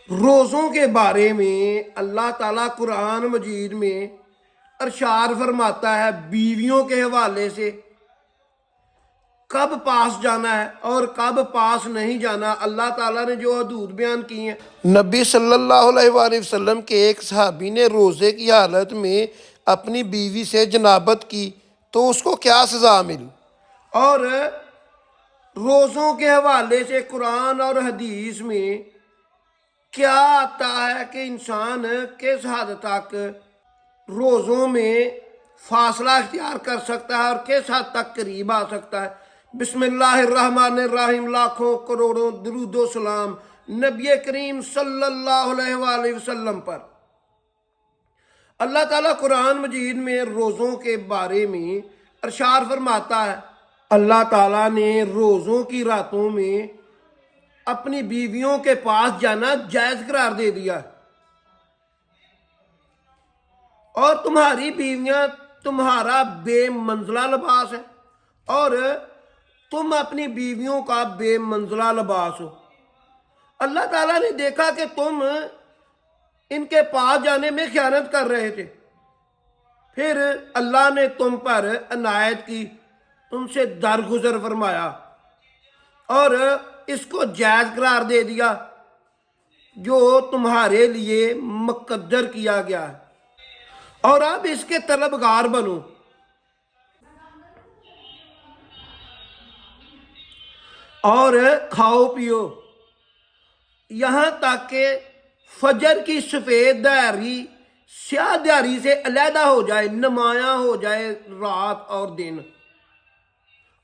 روزوں کے بارے میں اللہ تعالیٰ قرآن مجید میں ارشاد فرماتا ہے بیویوں کے حوالے سے کب پاس جانا ہے اور کب پاس نہیں جانا۔ اللہ تعالیٰ نے جو حدود بیان کی ہیں، نبی صلی اللہ علیہ وآلہ وسلم کے ایک صحابی نے روزے کی حالت میں اپنی بیوی سے جنابت کی تو اس کو کیا سزا ملی، اور روزوں کے حوالے سے قرآن اور حدیث میں کیا آتا ہے کہ انسان کس حد تک روزوں میں فاصلہ اختیار کر سکتا ہے اور کس حد تک قریب آ سکتا ہے۔ بسم اللہ الرحمن الرحیم، لاکھوں کروڑوں درود و سلام نبی کریم صلی اللہ علیہ وآلہ وسلم پر۔ اللہ تعالیٰ قرآن مجید میں روزوں کے بارے میں ارشاد فرماتا ہے، اللہ تعالیٰ نے روزوں کی راتوں میں اپنی بیویوں کے پاس جانا جائز قرار دے دیا، اور تمہاری بیویاں تمہارا بے منزلہ لباس ہے اور تم اپنی بیویوں کا بے منزلہ لباس ہو۔ اللہ تعالیٰ نے دیکھا کہ تم ان کے پاس جانے میں خیانت کر رہے تھے، پھر اللہ نے تم پر عنایت کی، تم سے درگزر فرمایا اور اس کو جائز قرار دے دیا جو تمہارے لیے مقدر کیا گیا ہے، اور اب اس کے طلبگار بنو۔ اور کھاؤ پیو یہاں تک کہ فجر کی سفید دہری سیاہ دہری سے علیحدہ ہو جائے، نمایاں ہو جائے رات اور دن،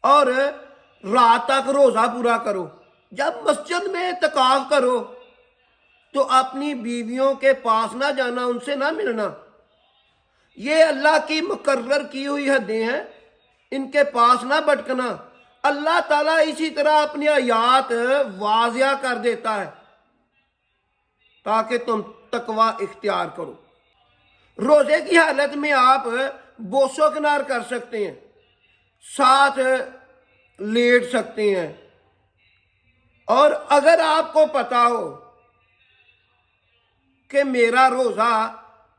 اور رات تک روزہ پورا کرو۔ جب مسجد میں اعتکاف کرو تو اپنی بیویوں کے پاس نہ جانا، ان سے نہ ملنا، یہ اللہ کی مقرر کی ہوئی حدیں ہیں، ان کے پاس نہ بھٹکنا۔ اللہ تعالیٰ اسی طرح اپنی آیات واضح کر دیتا ہے تاکہ تم تقوی اختیار کرو۔ روزے کی حالت میں آپ بوس و کنار کر سکتے ہیں، ساتھ لیٹ سکتے ہیں، اور اگر آپ کو پتا ہو کہ میرا روزہ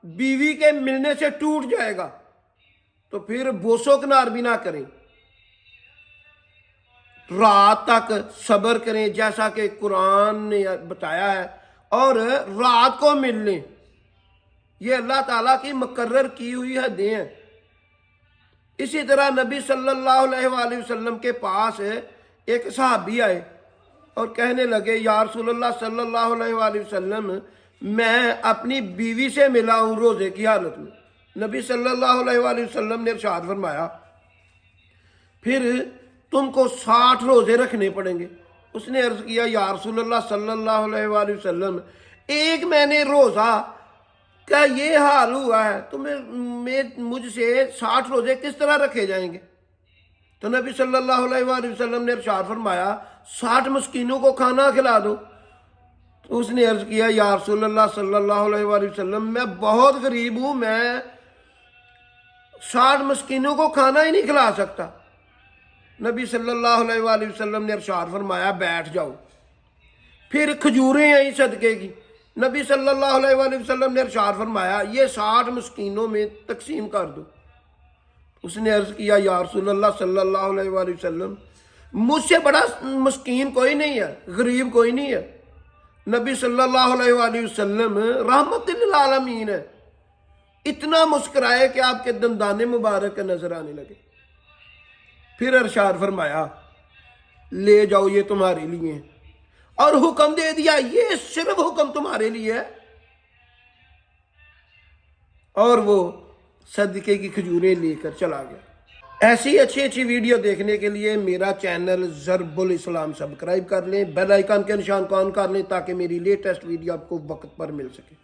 بیوی کے ملنے سے ٹوٹ جائے گا تو پھر بوس و کنار بھی نہ کریں، رات تک صبر کریں جیسا کہ قرآن نے بتایا ہے، اور رات کو مل لیں۔ یہ اللہ تعالیٰ کی مقرر کی ہوئی حدیں ہیں۔ اسی طرح نبی صلی اللہ علیہ وآلہ وسلم کے پاس ایک صحابی آئے اور کہنے لگے، یا رسول اللہ صلی اللہ علیہ وآلہ وسلم، میں اپنی بیوی سے ملا ہوں روزے کی حالت میں۔ نبی صلی اللہ علیہ وآلہ وسلم نے ارشاد فرمایا، پھر تم کو 60 روزے رکھنے پڑیں گے۔ اس نے عرض کیا، یا رسول اللہ صلی اللہ علیہ وآلہ وسلم، ایک مہینے روزہ کا یہ حال ہوا ہے تو مجھ سے 60 روزے کس طرح رکھے جائیں گے؟ تو نبی صلی اللہ علیہ وآلہ وسلم نے ارشاد فرمایا، 60 مسکینوں کو کھانا کھلا دو۔ تو اس نے عرض کیا، یا رسول اللہ صلی اللہ علیہ وآلہ وسلم، میں بہت غریب ہوں، میں 60 مسکینوں کو کھانا ہی نہیں کھلا سکتا۔ نبی صلی اللہ علیہ وآلہ وسلم نے ارشاد فرمایا، بیٹھ جاؤ۔ پھر کھجوریں آئیں صدقے کی، نبی صلی اللہ علیہ وآلہ وسلم نے ارشاد فرمایا، یہ 60 مسکینوں میں تقسیم کر دو۔ اس نے عرض کیا، یا رسول اللہ صلی اللہ علیہ وآلہ وسلم، مجھ سے بڑا مسکین کوئی نہیں ہے، غریب کوئی نہیں ہے۔ نبی صلی اللہ علیہ وآلہ وسلم رحمت للعالمین ہے، اتنا مسکرائے کہ آپ کے دندان مبارک نظر آنے لگے۔ پھر ارشاد فرمایا، لے جاؤ، یہ تمہارے لیے ہے، اور حکم دے دیا، یہ صرف حکم تمہارے لیے ہے۔ اور وہ صدقے کی کھجوریں لے کر چلا گیا۔ ایسی اچھی ویڈیو دیکھنے کے لیے میرا چینل ضرب الاسلام سبسکرائب کر لیں، بیل آئیکن کے نشان کو آن کر لیں تاکہ میری لیٹسٹ ویڈیو آپ کو وقت پر مل سکے۔